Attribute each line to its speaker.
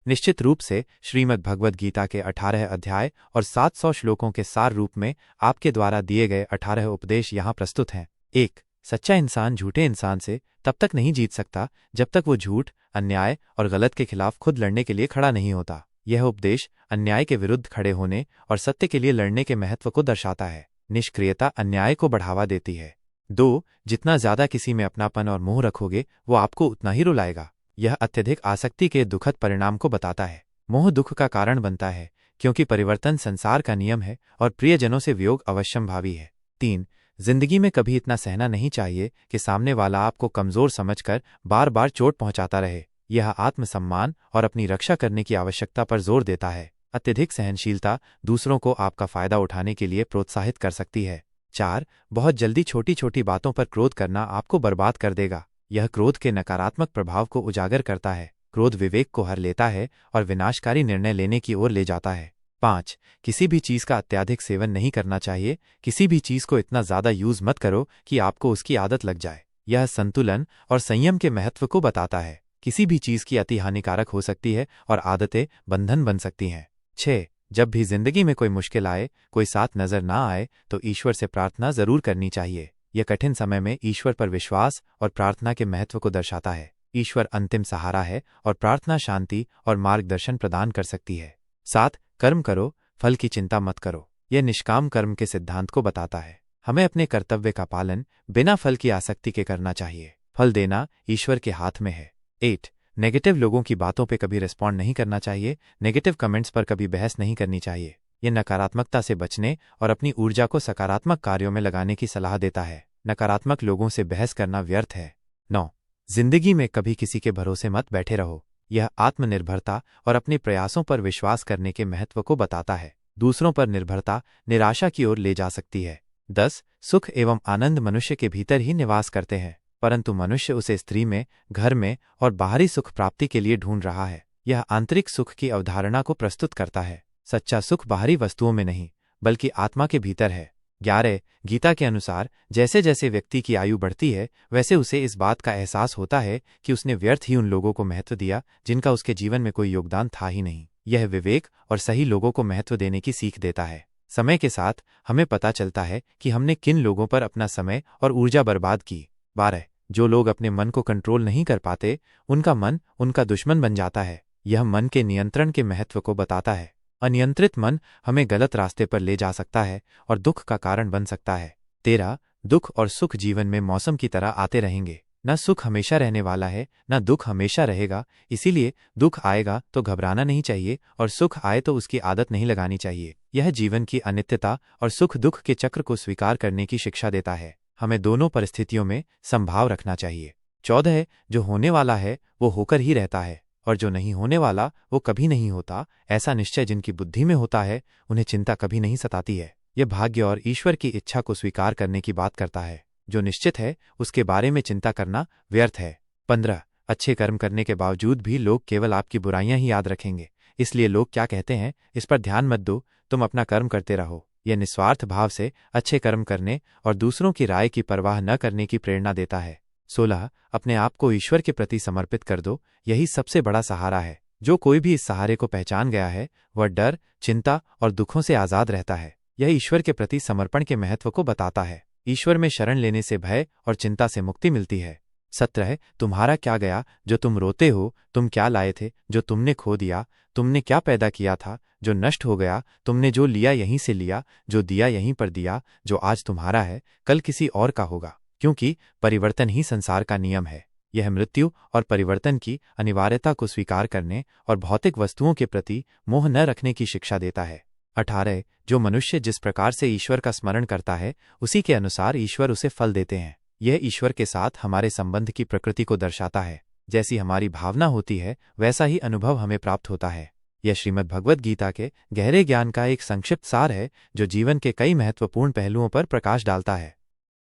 Speaker 1: निश्चित रूप से श्रीमद् भगवद गीता के 18 अध्याय और 700 श्लोकों के सार रूप में आपके द्वारा दिए गए 18 उपदेश यहाँ प्रस्तुत हैं। 1. सच्चा इंसान झूठे इंसान से तब तक नहीं जीत सकता जब तक वो झूठ, अन्याय और गलत के खिलाफ खुद लड़ने के लिए खड़ा नहीं होता। यह उपदेश अन्याय के विरुद्ध खड़े होने और सत्य के लिए लड़ने के महत्व को दर्शाता है। निष्क्रियता अन्याय को बढ़ावा देती है। 2. जितना ज्यादा किसी में अपनापन और मोह रखोगे वो आपको उतना ही रुलाएगा। यह अत्यधिक आसक्ति के दुखद परिणाम को बताता है। मोह दुख का कारण बनता है क्योंकि परिवर्तन संसार का नियम है और प्रियजनों से वियोग अवश्यंभावी है। 3. जिंदगी में कभी इतना सहना नहीं चाहिए कि सामने वाला आपको कमजोर समझकर बार बार चोट पहुंचाता रहे। यह आत्मसम्मान और अपनी रक्षा करने की आवश्यकता पर जोर देता है। अत्यधिक सहनशीलता दूसरों को आपका फायदा उठाने के लिए प्रोत्साहित कर सकती है। 4. बहुत जल्दी छोटी छोटी बातों पर क्रोध करना आपको बर्बाद कर देगा। यह क्रोध के नकारात्मक प्रभाव को उजागर करता है। क्रोध विवेक को हर लेता है और विनाशकारी निर्णय लेने की ओर ले जाता है। 5. किसी भी चीज का अत्यधिक सेवन नहीं करना चाहिए। किसी भी चीज को इतना ज्यादा यूज मत करो कि आपको उसकी आदत लग जाए। यह संतुलन और संयम के महत्व को बताता है। किसी भी चीज की अति हानिकारक हो सकती है और आदतें बंधन बन सकती हैं। 6. जब भी जिंदगी में कोई मुश्किल आए, कोई साथ नजर ना आए तो ईश्वर से प्रार्थना जरूर करनी चाहिए। यह कठिन समय में ईश्वर पर विश्वास और प्रार्थना के महत्व को दर्शाता है। ईश्वर अंतिम सहारा है और प्रार्थना शांति और मार्गदर्शन प्रदान कर सकती है। 7. कर्म करो, फल की चिंता मत करो। यह निष्काम कर्म के सिद्धांत को बताता है। हमें अपने कर्तव्य का पालन बिना फल की आसक्ति के करना चाहिए। फल देना ईश्वर के हाथ में है। 8. नेगेटिव लोगों की बातों पे कभी रिस्पॉन्ड नहीं करना चाहिए। नेगेटिव कमेंट्स पर कभी बहस नहीं करनी चाहिए। यह नकारात्मकता से बचने और अपनी ऊर्जा को सकारात्मक कार्यों में लगाने की सलाह देता है। नकारात्मक लोगों से बहस करना व्यर्थ है। 9. जिंदगी में कभी किसी के भरोसे मत बैठे रहो। यह आत्मनिर्भरता और अपने प्रयासों पर विश्वास करने के महत्व को बताता है। दूसरों पर निर्भरता निराशा की ओर ले जा सकती है। 10. सुख एवं आनंद मनुष्य के भीतर ही निवास करते हैं, परंतु मनुष्य उसे स्त्री में, घर में और बाहरी सुख प्राप्ति के लिए ढूंढ रहा है। यह आंतरिक सुख की अवधारणा को प्रस्तुत करता है। सच्चा सुख बाहरी वस्तुओं में नहीं बल्कि आत्मा के भीतर है। 11. गीता के अनुसार जैसे जैसे व्यक्ति की आयु बढ़ती है वैसे उसे इस बात का एहसास होता है कि उसने व्यर्थ ही उन लोगों को महत्व दिया जिनका उसके जीवन में कोई योगदान था ही नहीं। यह विवेक और सही लोगों को महत्व देने की सीख देता है। समय के साथ हमें पता चलता है कि हमने किन लोगों पर अपना समय और ऊर्जा बर्बाद की। 12. जो लोग अपने मन को कंट्रोल नहीं कर पाते उनका मन उनका दुश्मन बन जाता है। यह मन के नियंत्रण के महत्व को बताता है। अनियंत्रित मन हमें गलत रास्ते पर ले जा सकता है और दुख का कारण बन सकता है। 13. दुख और सुख जीवन में मौसम की तरह आते रहेंगे। न सुख हमेशा रहने वाला है न दुख हमेशा रहेगा। इसीलिए दुख आएगा तो घबराना नहीं चाहिए और सुख आए तो उसकी आदत नहीं लगानी चाहिए। यह जीवन की अनित्यता और सुख दुख के चक्र को स्वीकार करने की शिक्षा देता है। हमें दोनों परिस्थितियों में संभाव रखना चाहिए। 14. जो होने वाला है वो होकर ही रहता है और जो नहीं होने वाला वो कभी नहीं होता। ऐसा निश्चय जिनकी बुद्धि में होता है उन्हें चिंता कभी नहीं सताती है। यह भाग्य और ईश्वर की इच्छा को स्वीकार करने की बात करता है। जो निश्चित है उसके बारे में चिंता करना व्यर्थ है। 15. अच्छे कर्म करने के बावजूद भी लोग केवल आपकी बुराइयां ही याद रखेंगे, इसलिए लोग क्या कहते हैं इस पर ध्यान मत दो, तुम अपना कर्म करते रहो। यह निस्वार्थ भाव से अच्छे कर्म करने और दूसरों की राय की परवाह न करने की प्रेरणा देता है। 16. अपने आप को ईश्वर के प्रति समर्पित कर दो, यही सबसे बड़ा सहारा है। जो कोई भी इस सहारे को पहचान गया है वह डर, चिंता और दुखों से आजाद रहता है। यह ईश्वर के प्रति समर्पण के महत्व को बताता है। ईश्वर में शरण लेने से भय और चिंता से मुक्ति मिलती है। 17. तुम्हारा क्या गया जो तुम रोते हो, तुम क्या लाए थे जो तुमने खो दिया, तुमने क्या पैदा किया था जो नष्ट हो गया, तुमने जो लिया यहीं से लिया, जो दिया यहीं पर दिया, जो आज तुम्हारा है कल किसी और का होगा, क्योंकि परिवर्तन ही संसार का नियम है। यह मृत्यु और परिवर्तन की अनिवार्यता को स्वीकार करने और भौतिक वस्तुओं के प्रति मोह न रखने की शिक्षा देता है। 18. जो मनुष्य जिस प्रकार से ईश्वर का स्मरण करता है उसी के अनुसार ईश्वर उसे फल देते हैं। यह ईश्वर के साथ हमारे संबंध की प्रकृति को दर्शाता है। जैसी हमारी भावना होती है वैसा ही अनुभव हमें प्राप्त होता है। यह श्रीमद् भगवद गीता के गहरे ज्ञान का एक संक्षिप्त सार है जो जीवन के कई महत्वपूर्ण पहलुओं पर प्रकाश डालता है।